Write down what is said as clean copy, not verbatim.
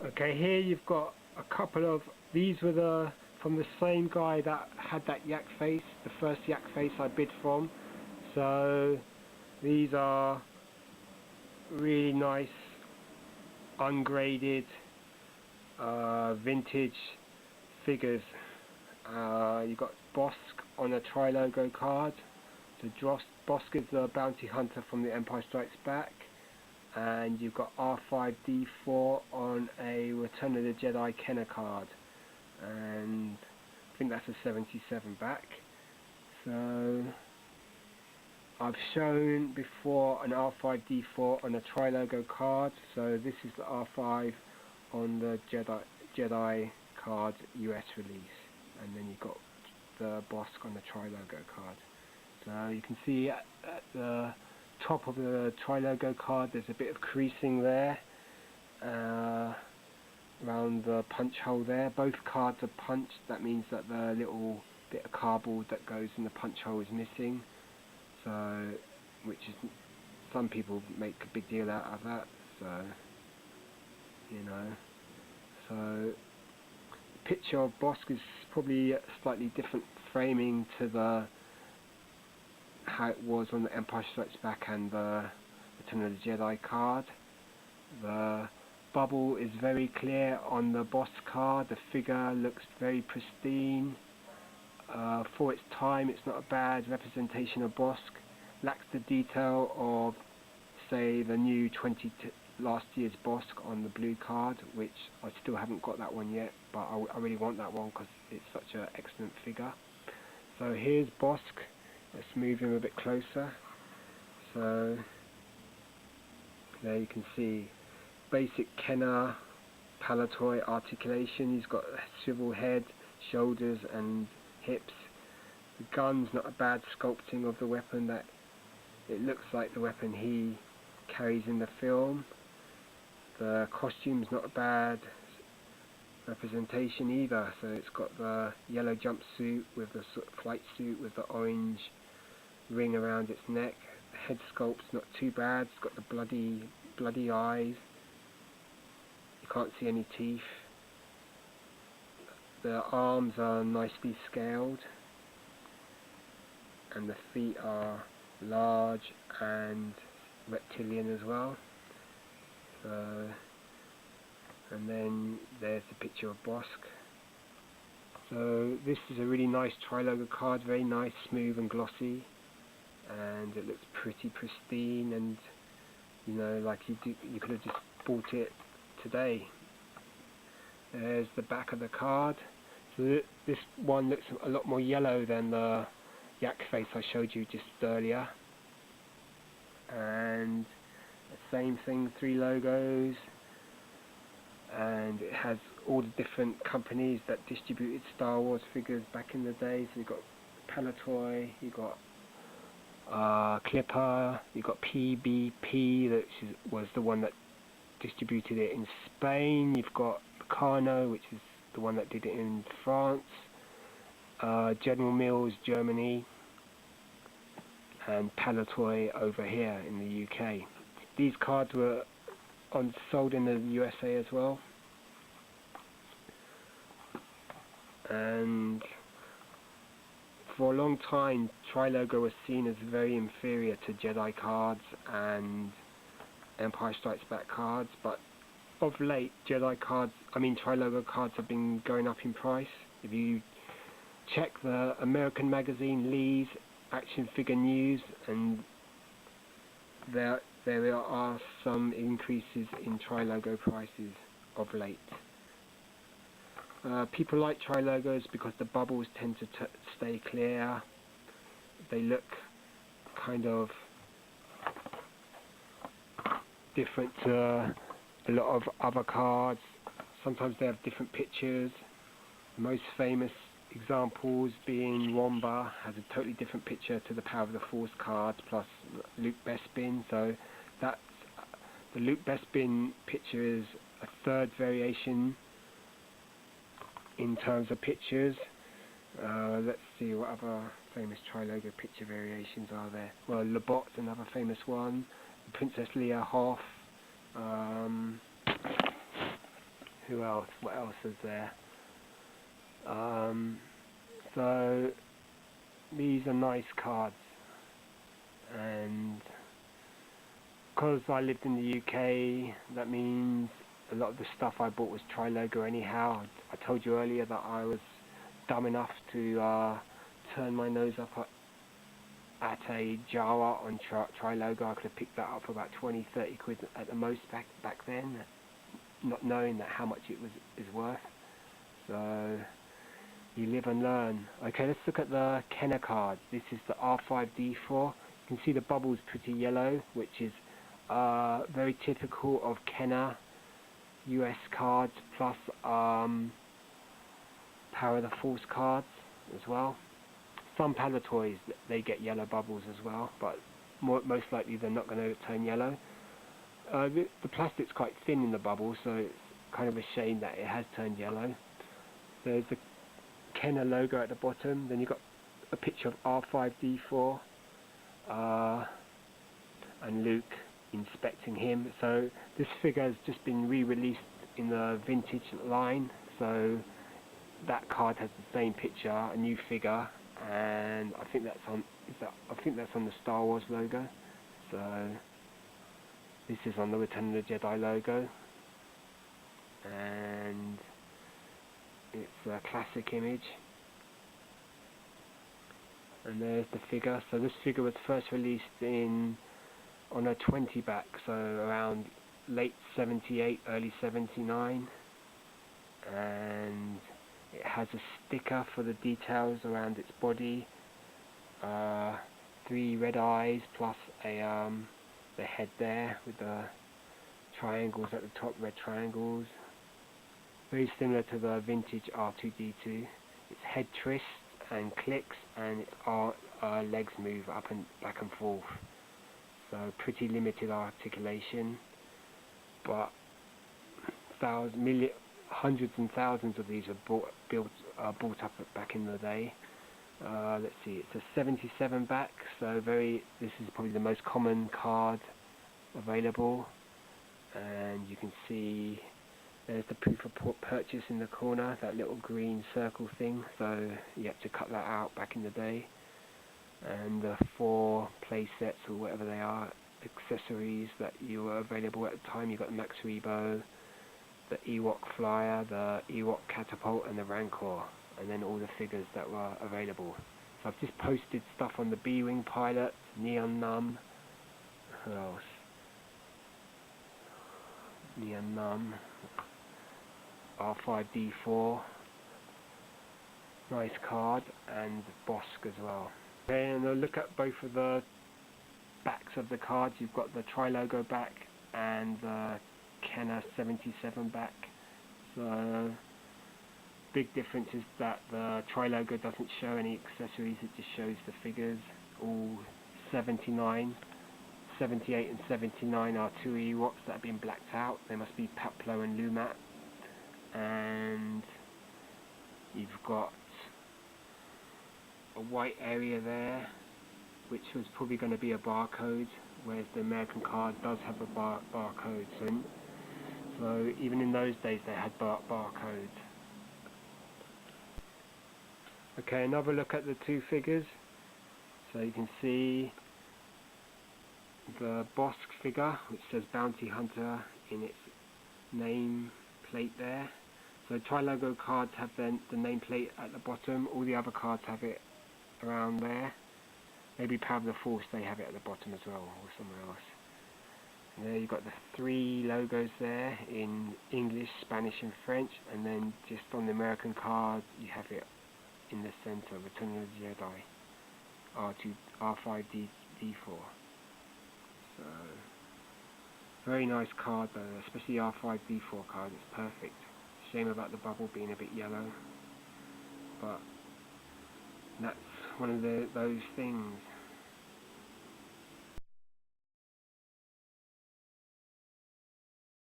Okay, here you've got a couple of, these were from the same guy that had that yak face, the first yak face I bid from. So these are really nice ungraded vintage figures. You've got Bossk on a TRILOGO card. So Bossk is the bounty hunter from The Empire Strikes Back, and you've got R5D4 on a Return of the Jedi Kenner card, and I think that's a 77 back. So I've shown before an R5D4 on a TRILOGO card, so this is the R5 on the Jedi card US release, and then you've got the Bossk on the TRILOGO card. So you can see at the top of the TRILOGO card there's a bit of creasing there around the punch hole there. Both cards are punched, that means that the little bit of cardboard that goes in the punch hole is missing. So, which is, some people make a big deal out of that, so, you know. So, the picture of Bossk is probably a slightly different framing to how it was on the Empire Strikes Back and the Return of the Jedi card. The bubble is very clear on the Bossk card. The figure looks very pristine. For its time, it's not a bad representation of Bossk. Lacks the detail of, say, the new last year's Bossk on the blue card, which I still haven't got that one yet, but I really want that one because it's such an excellent figure. So here's Bossk. Let's move him a bit closer. So there you can see basic Kenner palatoy articulation. He's got a swivel head, shoulders and hips. The gun's not a bad sculpting of the weapon. That it looks like the weapon he carries in the film. The costume's not a bad representation either. So it's got the yellow jumpsuit with the sort of flight suit with the orange ring around its neck. The head sculpt's not too bad. It's got the bloody eyes. You can't see any teeth. The arms are nicely scaled, and the feet are large and reptilian as well. So, and then there's the picture of Bossk. So this is a really nice TRILOGO card, very nice, smooth and glossy, and it looks pretty pristine, and you know, like you could have just bought it today. There's the back of the card. So this one looks a lot more yellow than the yak face I showed you just earlier. And the same thing, 3 logos. And it has all the different companies that distributed Star Wars figures back in the day. So you've got Palatoy, you've got Clipper, you've got PBP, that was the one that distributed it in Spain. You've got Carno, which is the one that did it in France. General Mills, Germany, and Palatoy over here in the UK. These cards were sold in the USA as well. And for a long time, TRILOGO was seen as very inferior to Jedi cards and Empire Strikes Back cards, but of late, TRILOGO cards have been going up in price. If you check the American magazine Lee's Action Figure News, and there are some increases in TRILOGO prices of late. People like TRILOGOs because the bubbles tend to stay clear. They look kind of different to a lot of other cards. Sometimes they have different pictures. The most famous examples being Wamba has a totally different picture to the Power of the Force cards, plus Luke Bespin. So that's the Luke Bespin picture is a third variation in terms of pictures. Let's see what other famous TRILOGO picture variations are there. Well, Labot's another famous one. Princess Leia Hoth. who else? What else is there? So these are nice cards, and because I lived in the UK, that means a lot of the stuff I bought was TRILOGO anyhow. I told you earlier that I was dumb enough to turn my nose up at a Java on TRILOGO. I could have picked that up for about 20-30 quid at the most back then, not knowing that how much it is worth. So you live and learn. Okay, let's look at the Kenner card. This is the R5D4. You can see the bubbles pretty yellow, which is very typical of Kenner US cards, plus Power of the Force cards as well. Some Palatoys, they get yellow bubbles as well, but most likely they're not going to turn yellow. The plastic's quite thin in the bubble, so it's kind of a shame that it has turned yellow. There's the Kenner logo at the bottom, then you've got a picture of R5D4 and Luke inspecting him. So this figure has just been re-released in the vintage line, so that card has the same picture, a new figure, and I think that's on the Star Wars logo. So this is on the Return of the Jedi logo, and it's a classic image. And there's the figure. So this figure was first released on a 20 back, so around late 78, early 79, and it has a sticker for the details around its body, 3 red eyes plus the head there with the triangles at the top, red triangles. Very similar to the vintage R2D2. Its head twists and clicks, and its legs move up and back and forth. So pretty limited articulation, but hundreds and thousands of these are bought up back in the day. Let's see, it's a 77 back, so this is probably the most common card available, and you can see there's the proof of purchase in the corner, that little green circle thing, so you had to cut that out back in the day. And the 4 play sets, or whatever they are, accessories that you were available at the time. You got the Max Rebo, the Ewok Flyer, the Ewok Catapult, and the Rancor, and then all the figures that were available. So I've just posted stuff on the B-Wing Pilot, Neon Numb, who else? Neon Numb, R5D4, nice card, and Bossk as well. Okay, and I'll look at both of the backs of the cards. You've got the TRILOGO back and the Kenner 77 back. So big difference is that the TRILOGO doesn't show any accessories, it just shows the figures. All 78 and 79 are 2 Ewoks that have been blacked out. They must be Paplo and Lumat. And you've got a white area there, which was probably going to be a barcode, whereas the American card does have a barcode. So even in those days they had barcodes. Okay, another look at the 2 figures. So you can see the Bossk figure, which says Bounty Hunter in its name plate there. So TRILOGO cards have the nameplate at the bottom. All the other cards have it around there. Maybe Power of the Force, they have it at the bottom as well, or somewhere else. And there you've got the 3 logos there in English, Spanish and French, and then just on the American card you have it in the center, Return of the Jedi, R5D4. So very nice card though, especially the R5D4 card, it's perfect. Shame about the bubble being a bit yellow, but that's one of those things.